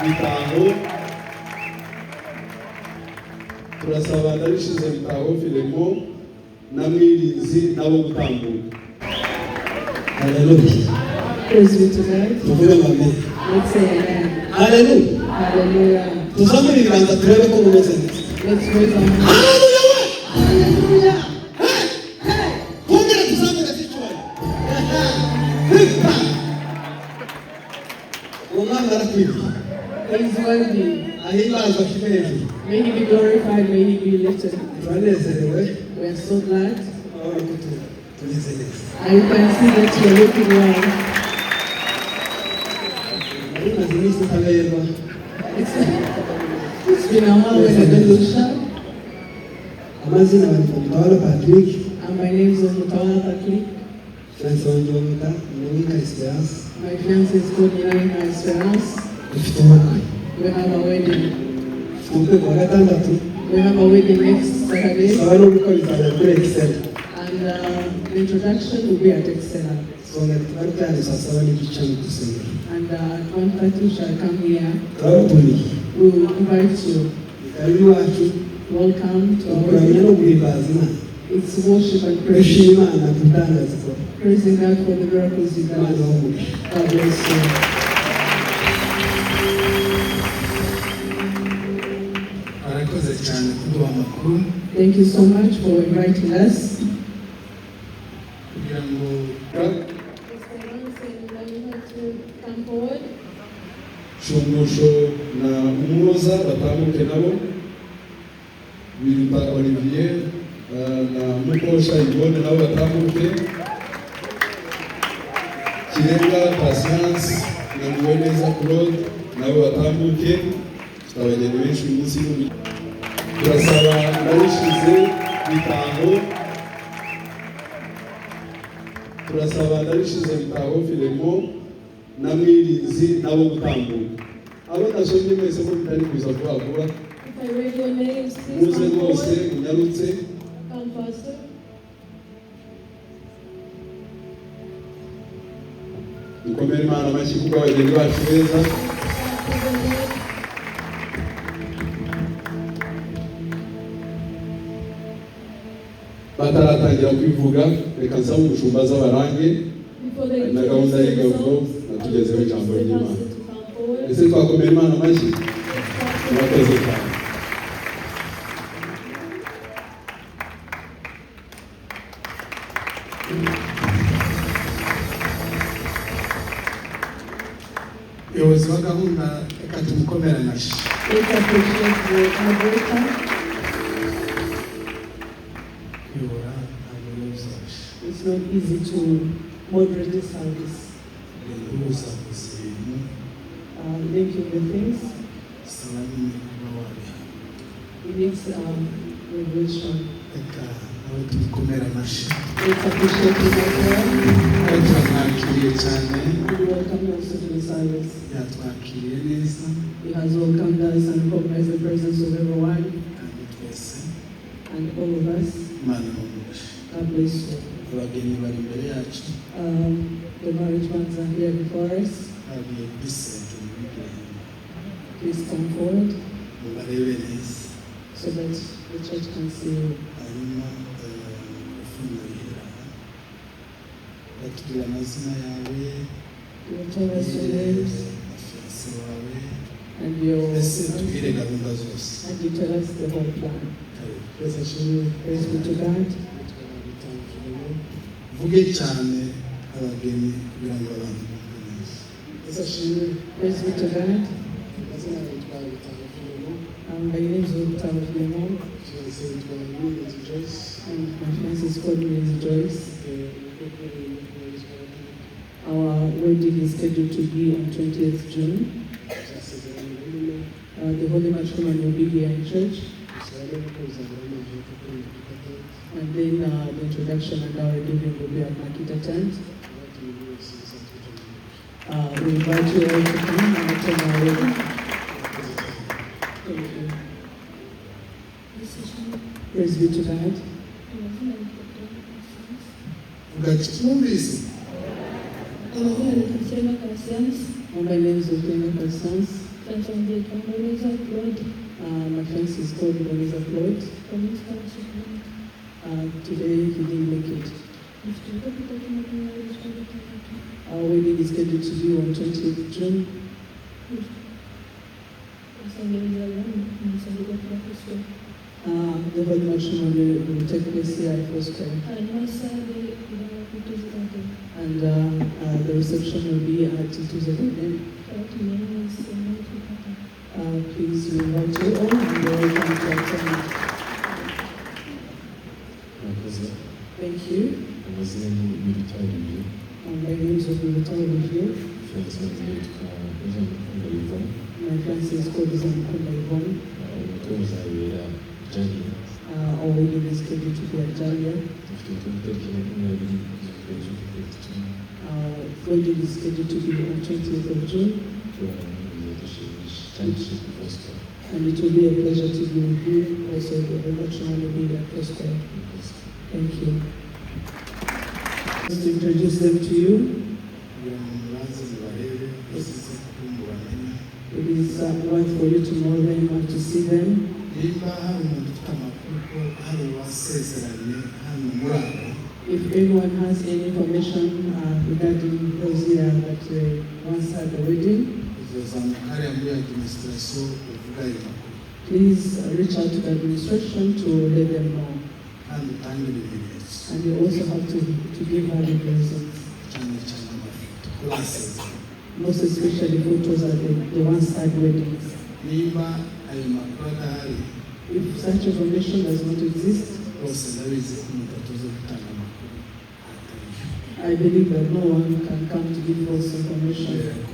Bitaho turasaba ndabishize Bitaho Filemo na Mwirinzi nabo gutambuka. Hallelujah. Praise be to God. Tuvuge amen. Let's say amen. Hallelujah. Hallelujah. Tuzamure ibiganza turebe ko mumeze neza. Let's raise our hands. Hallelujah. Hallelujah. Hey. Kongera tuzamure kichwa. Umwana arakwiriye. He is worthy. Ahimazwa kimeje. May he be glorified, may he be lifted. Twanezerewe. We are so glad. Tumeze neza. I can see that you are looking well. Imaze iminsi itaberwa. It's been a while when I've been Lucia. Amazina Mutawala Patrick. And my name is Mutawala Patrick. Transonjoka, Monica Esperance. My fiancé is called Nina Esperance. Dufite ubukwe. We have a wedding. Ubukwe kwa gatandatu. We have a wedding next Saturday. Abari ubukwe bizajya kuri Excel. And the introduction will be at Excella. So twari cyane saa saba n'igice mu gusengera. And at 1:30 we shall come here. Turabatumiye. We will invite you. Karibu iwacu. Welcome to our Kuramya wedding. no guhimbaza Imana. It's worship and praise. Dushima Imana ku bitangaza ikora. Praising God for the miracles He Imana does. ibahe. God bless you. Arakoze cyane kuduha amakuru Thank you so much for inviting us. kugira ngo Shumusho na Umuhoza batambuke nabo. Biruta Olivier na Mukosha Yvonne nabo batambuke. Kirenga Patience na Mweneza Claude nabo batambuke. Abageni benshi uyu munsi turasaba ndabishize Bitaho. Turasaba ndabishize Bitaho Filemo na Mwirinzi nabo gutambuka. Abo ndashonje mwese ko bitari kuza vuba vuba. If I read your names, please Muze come rwose forward. munyarutse. Come faster. Dukomere Imana amashyi kuko abageni bacu beza. Bataratangira kwivuga reka nsaba umushumba z'abarange Before they na gahunda introduce y'ingabo themselves, natugezeho ijambo they ry'Imana. ask you to come forward. Ese twakomera Imana amashyi? Murakoze cyane. umuyobozi wa gahunda reka tumukomere amashyi. Let's appreciate the moderator. Kuyobora ntabwo bizoroshye. It's not easy to moderate the service. Ubusakuza ibintu Linking the things. bisaba nyine kuba wabihamya. It needs revelation. Reka nawe tumukomere amashyi. Let's appreciate him as well. Nawe turamwakiriye cyane. We welcome you also to the service. Yatwakiriye neza He has welcomed us and recognized the presence of everyone kandi twese and all of us. Imana imuhe. God bless you. Abageni bari imbere yacu The marriage ones are here before us. bagiye kuri sente muri Gahini. Please come forward Mubarebe neza. so that the church can see you. Hanyuma ufunga ihera batubwira amazina yawe You will tell us your names na fiyanse wawe and your ese tubwire gahunda zose. and you tell us the whole plan. Praise ashimwe. Praise be to God. Vuge cyane abageni kugira ngo abantu bumve neza. Praise ashimwe. Praise be to God. Amazina yawe twari bitandukanye. My name is Mutawala Patrick Fiyanse twari Mwirinzi Joyce. and my fiancé is called Mwirinzi Joyce. Our wedding is scheduled to be on 20th June. The Holy Matrimony will be here in church. And then the introduction and our wedding will be at Makita tent. We invite you all to come and attend our wedding. Thank you. Praise be to God. Vuga ati twumvise. Amazina ni Christina Cassians. My name is Okenga Constance. Tanzania Boneza Floyd My fiance is called Boneza Floyd. from East Township. Today he didn't make it. Tulipopita tumetumia Our wedding is scheduled to be on 20th June. The wedding matrimony will take place here at Foursquare. And the reception will be at Ituze Garden. Please, we invite you all and you're welcome to attend. Thank you. My name is Obiwitayo Review. My fiance is called Zamukunda Yvonne. Our wedding is scheduled to be at Jalia. Wedding is scheduled to be on 20th of June. And it will be a pleasure to be with you. Also, the matrimony will be at Foursquare. Thank you. Just to introduce them to you. It is worth for you to know them and to see them. If anyone has any information regarding those here that once had the wedding, please reach out to the administration to let them know. And you also have to give her the reasons. Most especially photos at the one-side weddings. If such information does not exist, I believe that no one can come to give false information.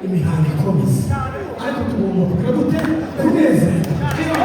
imihango ikomeza ariko tugomba kugira gute kunezerwa